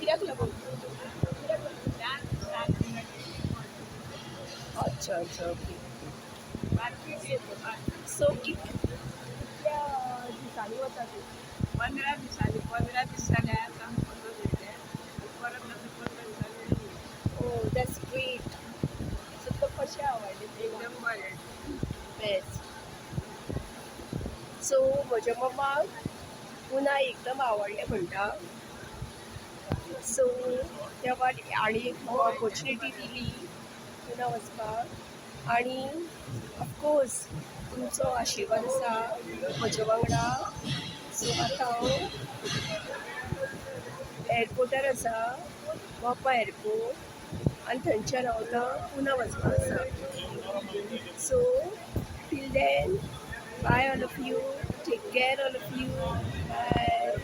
कित्याक लागून? अच्छा अच्छा ओके. सो कितल्या दिसांनी वता तूं? 15 दिसांनी. 15 दीस जाले आतां आमी फोटो घेतले. परत आतां 15 दिसांनी ओ दॅट्स ग्रेट. सो तो कशें आवडलें तुका? एकदम बरें. बेस्ट. सो म्हज्या मम्माक पुना एकदम आवडलें म्हणटा. सो तेव्हा आनी एक म्हाका ऑपॉर्च्युनिटी दिली पुना वचपाक आनी ऑफकोर्स तुमचो आशिर्वाद आसा म्हजे वांगडा. सो आतां हांव एअरपोर्टार आसा, मोपा एअरपोर्ट आनी थंयच्यान हांव आतां पुना वचपाक आसा. So till then bye all of you, take care all of you, bye.